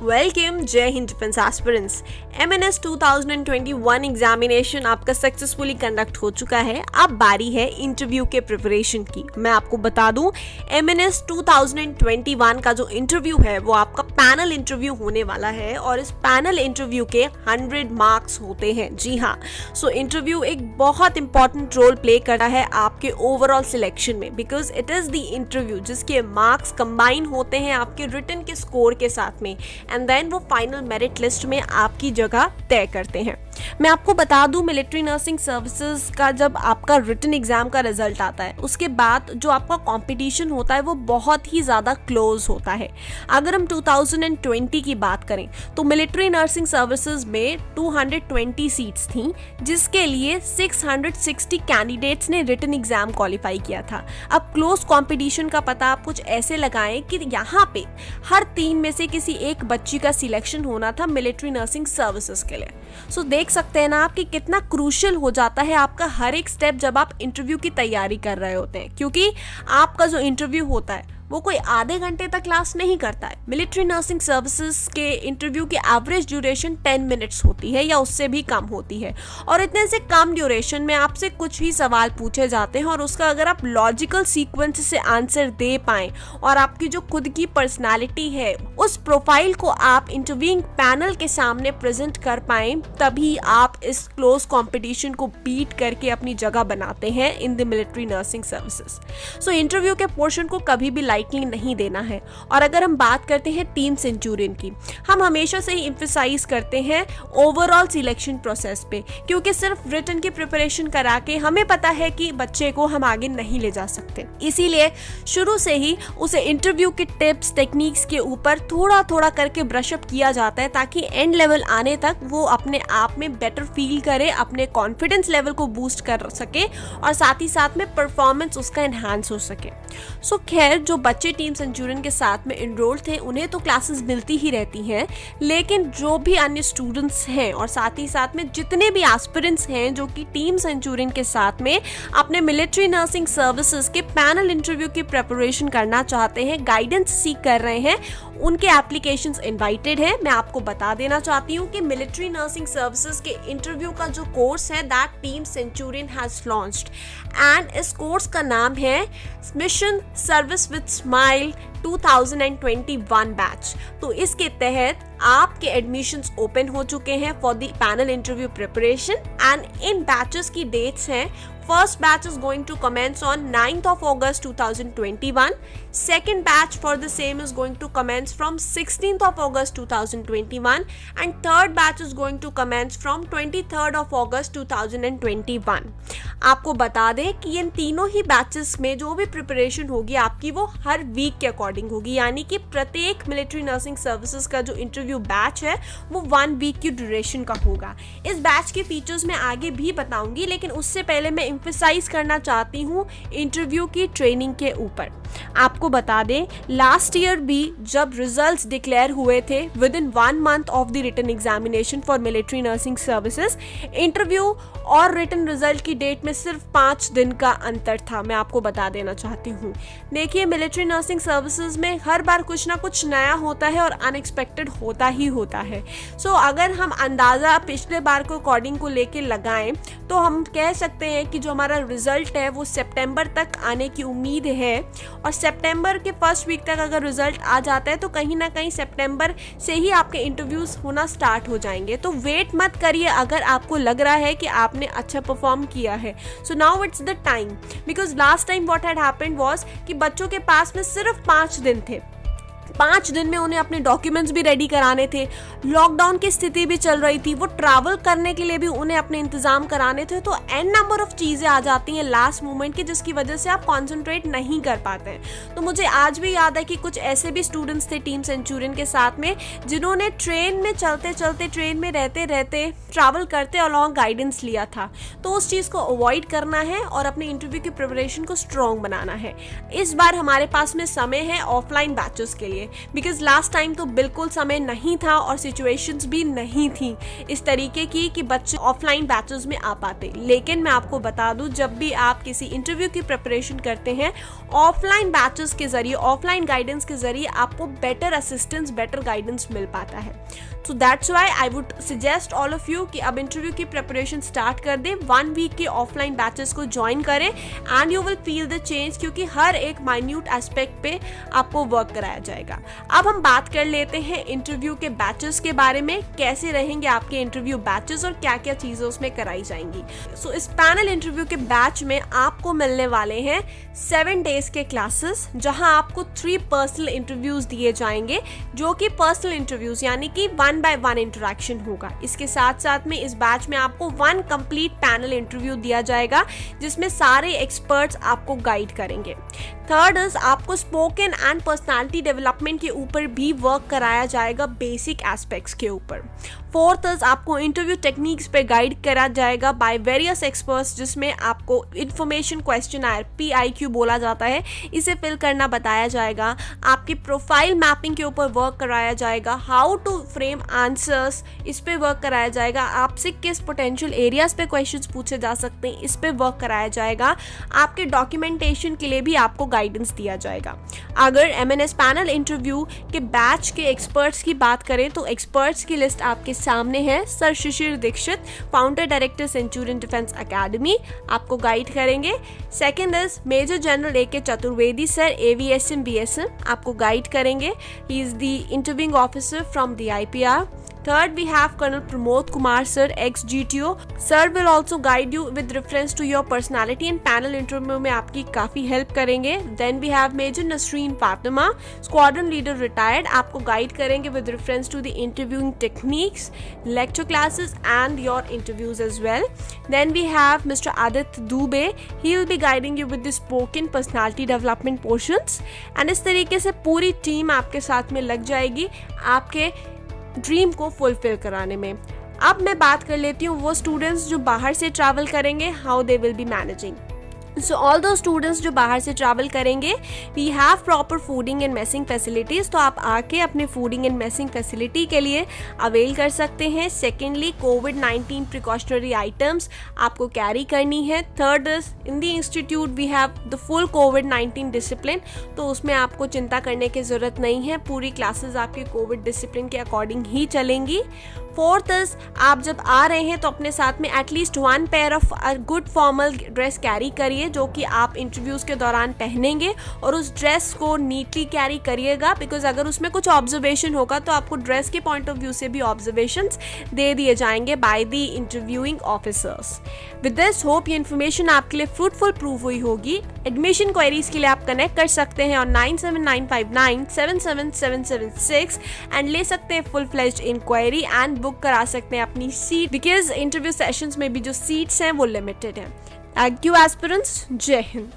Welcome जय Hind defence aspirants. MNS 2021 examination आपका successfully conduct हो चुका है। अब बारी है इंटरव्यू के प्रिपरेशन की। मैं आपको बता दूं MNS 2021 का जो इंटरव्यू है वो आपका पैनल इंटरव्यू होने वाला है और इस पैनल इंटरव्यू के 100 मार्क्स होते हैं। जी हाँ, सो इंटरव्यू एक बहुत इंपॉर्टेंट रोल प्ले करता है आपके ओवरऑल सिलेक्शन में, because it is the interview जिसके मार्क्स कंबाइन होते हैं आपके रिटन के स्कोर के साथ में एंड देन वो फाइनल मेरिट लिस्ट में आपकी जगह तय करते हैं। मैं आपको बता दूं मिलिट्री नर्सिंग सर्विसेज का जब आपका रिटन एग्जाम का रिजल्ट आता है उसके बाद जो आपका कंपटीशन होता है वो बहुत ही ज़्यादा क्लोज होता है। अगर हम 2020 की बात करें तो मिलिट्री नर्सिंग सर्विसेज में 220 सीट्स थी जिसके लिए 660 कैंडिडेट्स ने रिटन एग्जाम क्वालिफाई किया था। अब क्लोज कंपटीशन का पता आप कुछ ऐसे लगाएं कि यहाँ पे हर 3 में से किसी एक बच्ची का सिलेक्शन होना था मिलिट्री नर्सिंग सर्विसेज के लिए। सो देख सकते हैं ना आप कि कितना क्रूशियल हो जाता है आपका हर एक स्टेप जब आप इंटरव्यू की तैयारी कर रहे होते हैं, क्योंकि आपका जो इंटरव्यू होता है वो कोई आधे घंटे तक क्लास नहीं करता है। मिलिट्री नर्सिंग सर्विसेज के इंटरव्यू की एवरेज ड्यूरेशन 10 मिनट्स होती है या उससे भी कम होती है और इतने से कम ड्यूरेशन में आपसे कुछ भी सवाल पूछे जाते हैं और उसका अगर आप लॉजिकल सीक्वेंस से आंसर दे पाएं और आपकी जो खुद की पर्सनालिटी है उस प्रोफाइल को आप इंटरव्यूइंग पैनल के सामने प्रेजेंट कर पाएं, तभी आप इस क्लोज कॉम्पिटिशन को बीट करके अपनी जगह बनाते हैं in the military nursing services. So interview के पोर्शन को कभी भी नहीं देना है। और अगर हम बात करते हैं टीम सेंचुरियन की, हम हमेशा से ही एम्फसाइज करते हैं ओवरऑल सिलेक्शन प्रोसेस पे, क्योंकि सिर्फ रिटन की प्रिपरेशन करा के हमें पता है कि बच्चे को हम आगे नहीं ले जा सकते। इसीलिए शुरू से ही उसे इंटरव्यू के टिप्स टेक्निक्स के ऊपर थोड़ा थोड़ा करके ब्रशअप किया जाता है ताकि एंड लेवल आने तक वो अपने आप में बेटर फील करे, अपने कॉन्फिडेंस लेवल को बूस्ट कर सके और साथ ही साथ में परफॉर्मेंस उसका एनहांस हो सके। सो खैर जो बच्चे टीम सेंचुरियन के साथ में इनरोल थे उन्हें तो क्लासेस मिलती ही रहती हैं, लेकिन जो भी अन्य स्टूडेंट्स हैं और साथ ही साथ में जितने भी एस्पिरेंट्स हैं जो कि टीम सेंचुरियन के साथ में अपने मिलिट्री नर्सिंग सर्विसेज के पैनल इंटरव्यू की प्रिपरेशन करना चाहते हैं, गाइडेंस सीख कर रहे हैं, उनके एप्लीकेशंस इनवाइटेड है। मैं आपको बता देना चाहती हूँ कि मिलिट्री नर्सिंग सर्विसेज के इंटरव्यू का जो कोर्स है that team Centurion has launched and इस कोर्स का नाम है mission service with smile 2021 batch. तो इसके तहत आपके एडमिशंस ओपन हो चुके हैं for the panel interview preparation and in batches की डेट्स हैं। First batch is going to commence on 9th of August 2021. Second batch for the same is going to commence from 16th of August 2021 and third batch is going to commence from 23rd of August 2021. आपको बता दें कि इन तीनों ही batches में जो भी preparation होगी आपकी वो हर वीक के अकॉर्डिंग होगी, यानी कि प्रत्येक मिलिट्री नर्सिंग सर्विसेज का जो इंटरव्यू बैच है वो 1 वीक की ड्यूरेशन का होगा। इस बैच के फीचर्स मैं आगे भी बताऊंगी, लेकिन उससे पहले मैं एम्फसाइज करना चाहती हूँ इंटरव्यू की ट्रेनिंग के ऊपर। आपको बता दें लास्ट ईयर भी जब रिजल्ट्स डिक्लेयर हुए थे within 1 month of the written examination for military nursing services, interview और रिटन रिजल्ट की डेट में सिर्फ 5 दिन का अंतर था। मैं आपको बता देना चाहती हूँ। देखिए मिलिट्री नर्सिंग सर्विसेज में हर बार कुछ ना कुछ नया होता है और अनएक्सपेक्टेड होता ही होता है। सो अगर हम अंदाज़ा पिछले बार को अकॉर्डिंग को लेके लगाएं तो हम कह सकते हैं कि जो हमारा रिजल्ट है वो सितंबर तक आने की उम्मीद है और सितंबर के फर्स्ट वीक तक अगर रिजल्ट आ जाता है तो कहीं ना कहीं सितंबर से ही आपके इंटरव्यूज होना स्टार्ट हो जाएंगे। तो वेट मत करिए अगर आपको लग रहा है कि आपने अच्छा परफॉर्म किया है। So now it's the time, because last time what had happened was कि बच्चों के पास में सिर्फ 5 दिन थे। 5 दिन में उन्हें अपने डॉक्यूमेंट्स भी रेडी कराने थे, लॉकडाउन की स्थिति भी चल रही थी, वो ट्रैवल करने के लिए भी उन्हें अपने इंतजाम कराने थे। तो एन नंबर ऑफ चीज़ें आ जाती हैं लास्ट मोमेंट की जिसकी वजह से आप कॉन्सेंट्रेट नहीं कर पाते हैं। तो मुझे आज भी याद है कि कुछ ऐसे भी स्टूडेंट्स थे टीम सेंचुरियन के साथ में जिन्होंने ट्रेन में चलते चलते ट्रेन में रहते रहते ट्रैवल करते अलॉन्ग गाइडेंस लिया था। तो उस चीज़ को अवॉइड करना है और अपने इंटरव्यू की प्रिपरेशन को स्ट्रॉन्ग बनाना है। इस बार हमारे पास में समय है ऑफलाइन बैचेस के लिए। चाहिए, बिकॉज लास्ट टाइम तो बिल्कुल समय नहीं था और सिचुएशंस भी नहीं थी इस तरीके की कि बच्चे ऑफलाइन बैचेस में आ पाते। लेकिन मैं आपको बता दूं, जब भी आप किसी इंटरव्यू की प्रिपरेशन करते हैं, ऑफलाइन बैचेस के जरिए, ऑफलाइन गाइडेंस के जरिए आपको बेटर असिस्टेंस, बेटर गाइडेंस मिल पाता है। So that's why I would suggest all of you कि अब इंटरव्यू की प्रिपरेशन स्टार्ट कर दें, 1 वीक के ऑफलाइन बैचेस को ज्वाइन करें and you will feel the change, क्योंकि हर एक माइन्यूट एस्पेक्ट पे आपको वर्क कराया जाएगा। अब हम बात कर लेते हैं इंटरव्यू के बैचेस के बारे में, कैसे रहेंगे आपके इंटरव्यू बैचेस और क्या क्या चीजें उसमें कराई जाएंगी। सो इस पैनल इंटरव्यू के बैच में आपको मिलने वाले हैं 7 डेज के क्लासेस, जहां आपको 3 पर्सनल इंटरव्यूज दिए जाएंगे, जो कि पर्सनल इंटरव्यूज यानी कि 1 by 1 इंटरेक्शन होगा। इसके साथ साथ में इस बैच में आपको 1 कंप्लीट पैनल इंटरव्यू दिया जाएगा, जिसमें सारे एक्सपर्ट्स आपको गाइड करेंगे। थर्ड इज आपको स्पोकन एंड पर्सनालिटी डेवलपमेंट के ऊपर भी वर्क कराया जाएगा, बेसिक एस्पेक्ट्स के ऊपर। फोर्थ इज आपको इंटरव्यू टेक्निक्स पे गाइड करा जाएगा बाय वेरियस एक्सपर्ट्स, जिसमें आपको इंफॉर्मेशन क्वेश्चनर, PIQ बोला जाता है, इसे फिल करना बताया जाएगा। आपकी प्रोफाइल मैपिंग के ऊपर वर्क कराया जाएगा, हाउ टू फ्रेम आंसर्स, इस पे वर्क कराया जाएगा। आपसे किस पोटेंशियल एरियाज पे क्वेश्चंस पूछे जा सकते हैं, इस पे वर्क कराया जाएगा। आपके डॉक्यूमेंटेशन के लिए भी आपको गाइडेंस दिया जाएगा। अगर MNS पैनल इंटरव्यू के बैच के एक्सपर्ट्स की बात करें तो एक्सपर्ट्स की लिस्ट आपके सामने है। Sir Shishir Dixit, founder director centurion defence academy, आपको गाइड करेंगे। Second is major general AK Chaturvedi sir, AVSM BSM, आपको गाइड करेंगे। He is the interviewing officer from the IPR. Third, we have Colonel Pramod Kumar sir, ex-GTO. Sir will also guide you with reference to your personality and panel interview में आपकी काफ़ी help करेंगे. Then we have Major Nasreen Fatima, Squadron Leader retired, आपको guide करेंगे with reference to the interviewing techniques, lecture classes and your interviews as well. Then we have Mr. Adit Dubey, he will be guiding you with the spoken personality development portions. And इस तरीके से पूरी team आपके साथ में लग जाएगी आपके ड्रीम को फुलफिल कराने में। अब मैं बात कर लेती हूँ वो स्टूडेंट्स जो बाहर से ट्रैवल करेंगे, how they will be managing. So all दो स्टूडेंट्स जो बाहर से ट्रैवल करेंगे, we have proper fooding and messing facilities, तो आप आके अपने फूडिंग एंड मेसिंग फैसिलिटी के लिए अवेल कर सकते हैं। सेकेंडली, कोविड-19 प्रिकॉशनरी आइटम्स आपको कैरी करनी है। Third is in the institute we have the full कोविड-19 डिसिप्लिन, तो उसमें आपको चिंता करने की ज़रूरत नहीं है, पूरी क्लासेस आपके कोविड डिसिप्लिन के अकॉर्डिंग ही चलेंगी। फोर्थ इज आप जब आ रहे हैं तो अपने साथ में at least 1 pair of good formal dress carry करिए, जो कि आप इंटरव्यूज़ के दौरान पहनेंगे, और उस ड्रेस को नीटली कैरी करिएगा, बिकॉज अगर उसमें कुछ ऑब्जर्वेशन होगा तो आपको ड्रेस के पॉइंट ऑफ व्यू से भी ऑब्जर्वेशंस दे दिए जाएंगे by the interviewing officers. With this hope ये इन्फॉर्मेशन आपके लिए फ्रूटफुल प्रूव हुई होगी। एडमिशन क्वेरीज के लिए आप कनेक्ट कर सकते हैं और 9795977776 एंड ले सकते हैं full fledged enquiry and book करा सकते हैं अपनी सीट, बिकॉज इंटरव्यू सेशंस में भी जो सीट्स हैं वो लिमिटेड हैं। थैंक यू एस्पिरेंट्स, जय हिंद।